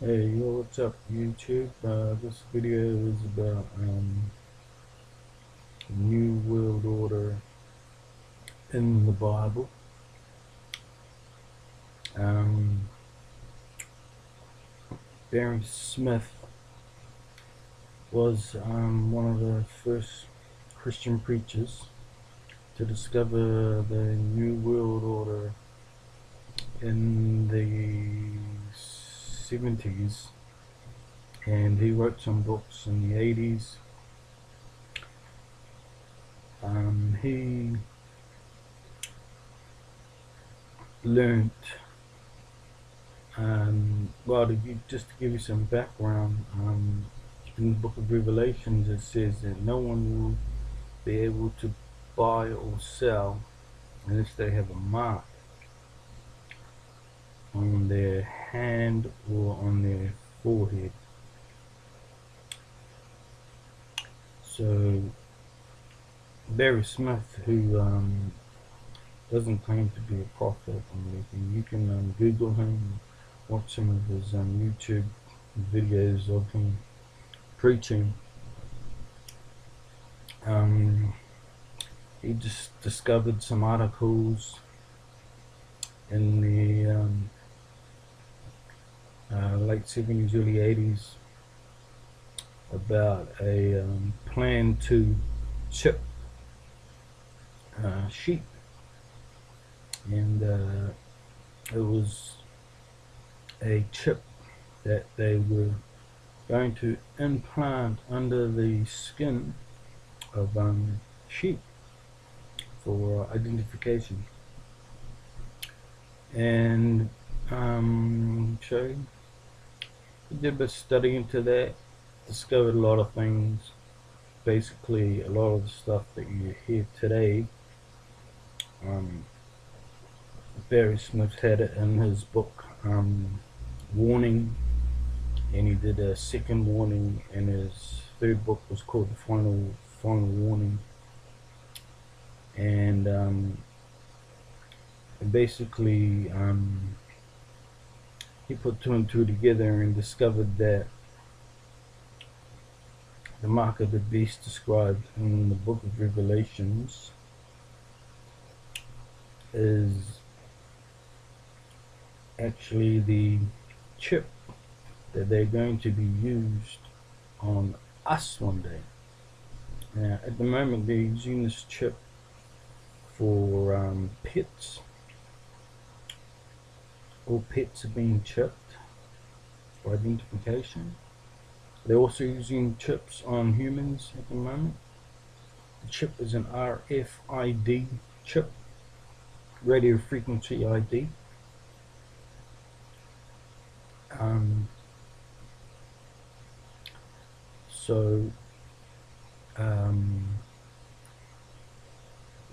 Hey, yo, what's up, YouTube? This video is about New World Order in the Bible. Um, Barry Smith was one of the first Christian preachers to discover the New World Order in the 70s, and he wrote some books in the 80s. He learned, just to give you some background, in the book of Revelations it says that no one will be able to buy or sell unless they have a mark on their hand or on their forehead. So Barry Smith, who doesn't claim to be a prophet or anything, you can Google him, watch some of his YouTube videos of him preaching. He just discovered some articles in the late 70s, early 80s about a plan to chip sheep, and it was a chip that they were going to implant under the skin of sheep for identification. And so he did a bit of study into that, discovered a lot of things. Basically, a lot of the stuff that you hear today, Barry Smith had it in his book, Warning, and he did a second warning, and his third book was called The Final Warning. And basically, he put two and two together and discovered that the mark of the beast described in the book of Revelations is actually the chip that they're going to be used on us one day. Now, at the moment, they're using this chip for pets. All pets are being chipped for identification. They're also using chips on humans at the moment. The chip is an RFID chip, radio frequency ID.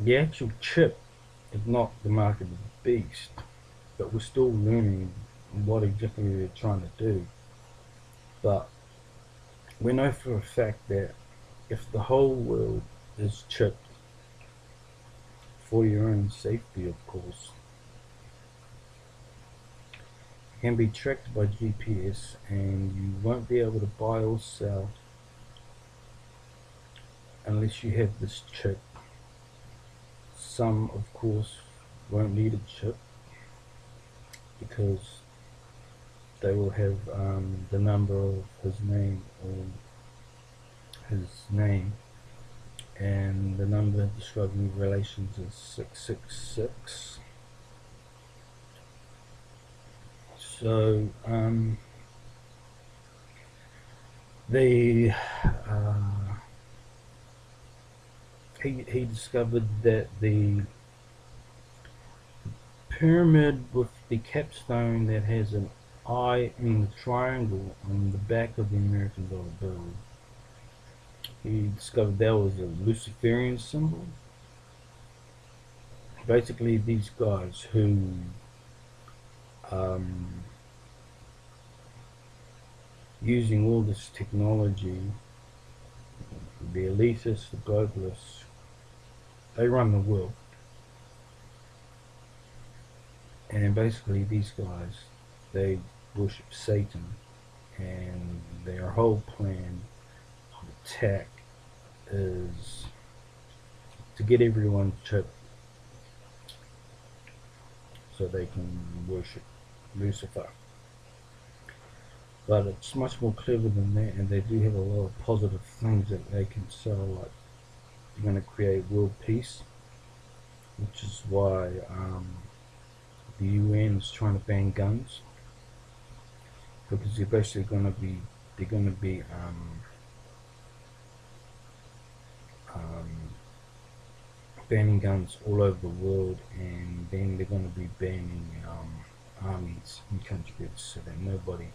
The actual chip is not the mark of the beast, but we're still learning what exactly they're trying to do. But we know for a fact that if the whole world is chipped, for your own safety, of course, it can be tracked by GPS, and you won't be able to buy or sell unless you have this chip. Some, of course, won't need a chip because they will have the number of his name, and the number described in Revelations is 666. So he discovered that the pyramid with the capstone that has an eye in the triangle on the back of the American dollar bill, he discovered that was a Luciferian symbol. Basically, these guys who using all this technology, the elitists, the globalists, they run the world. And basically these guys, they worship Satan. and their whole plan of attack is to get everyone chipped so they can worship Lucifer. But it's much more clever than that, and they do have a lot of positive things that they can sell, like they're going to create world peace, which is why the UN is trying to ban guns, because they're basically going to be um, banning guns all over the world, and then they're going to be banning armies in countries so that nobody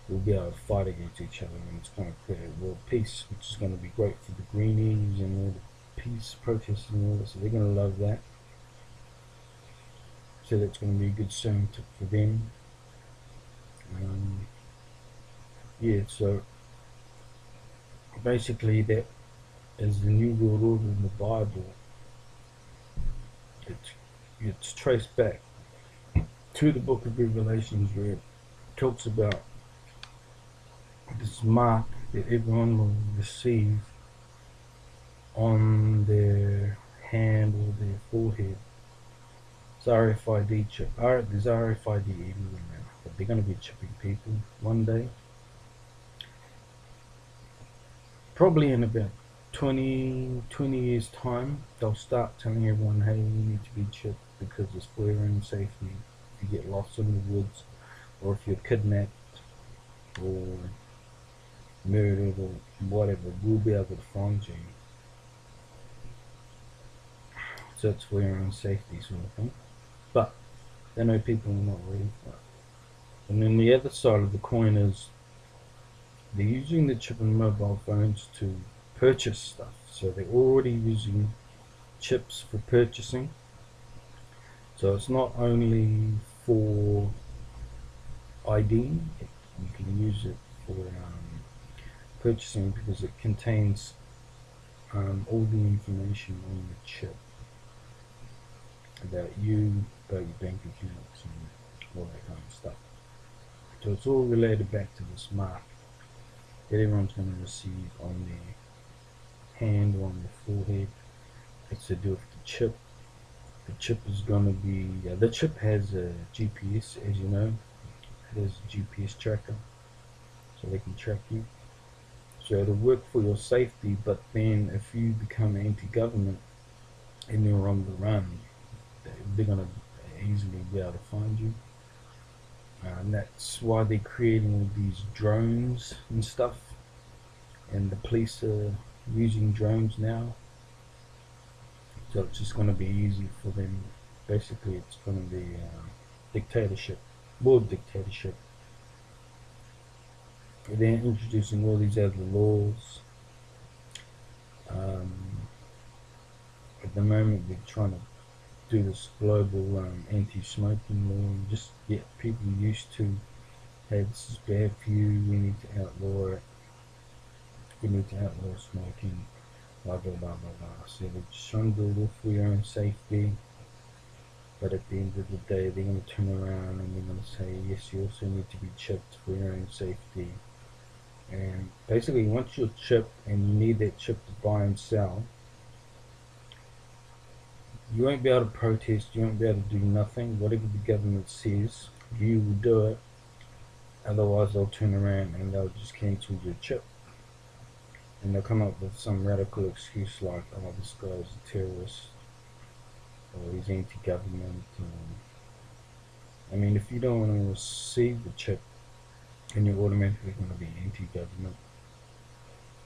will be able to fight against each other, and it's going to create world peace, which is going to be great for the greenies and all the peace protests and all that. So they're going to love that. So that's going to be a good selling tip for them. Yeah, so basically that is the New World Order in the Bible. It's traced back to the book of Revelations, where it talks about this mark that everyone will receive on their hand or their forehead. It's RFID chip. There's RFID everywhere now, but they're going to be chipping people one day. Probably in about 20 years time, they'll start telling everyone, hey, you need to be chipped because it's for your own safety. If you get lost in the woods, or if you're kidnapped or murdered or whatever, we'll be able to find you. So it's for your own safety sort of thing. But they know people are not ready for it. And then the other side of the coin is they're using the chip in mobile phones to purchase stuff. So they're already using chips for purchasing. So it's not only for ID, you can use it for purchasing, because it contains all the information on the chip about you, about your bank accounts, and all that kind of stuff. So it's all related back to this mark that everyone's going to receive on their hand or on their forehead. It's to do with the chip. The chip is going to be, the chip has a GPS, as you know. It has a GPS tracker, so they can track you. So it'll work for your safety, but then if you become anti-government and you're on the run, they're going to easily be able to find you. And that's why they're creating all these drones and stuff, and the police are using drones now. So it's just going to be easy for them. Basically, it's going to be dictatorship, world dictatorship. They're introducing all these other laws. At the moment, they're trying to do this global anti-smoking law and just get people used to, hey, this is bad for you, we need to outlaw it, we need to outlaw smoking, blah blah blah blah blah. So they're just trying to do it all for your own safety, but at the end of the day they're going to turn around and they're going to say, yes, you also need to be chipped for your own safety. And basically, once you're chipped and you need that chip to buy and sell, you won't be able to protest, you won't be able to do nothing. Whatever the government says, you will do it. Otherwise, they'll turn around and they'll just cancel your chip. And they'll come up with some radical excuse like, oh, this guy's a terrorist, or he's anti-government. I mean, if you don't want to receive the chip, then you're automatically going to be anti-government.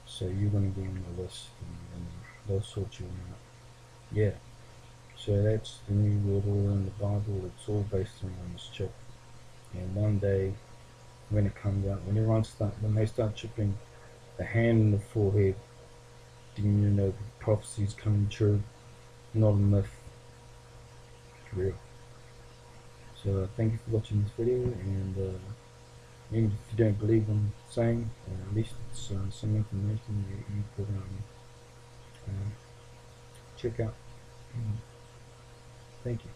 So you're going to be on the list, and they'll sort you out. Yeah. So that's the New World Order in the Bible. It's all based on this chip. And one day, when it comes out, when they start chipping the hand and the forehead, then you know the prophecy's coming true, not a myth. It's real. So thank you for watching this video, and even if you don't believe what I'm saying, at least it's some information that you could check out. Thank you.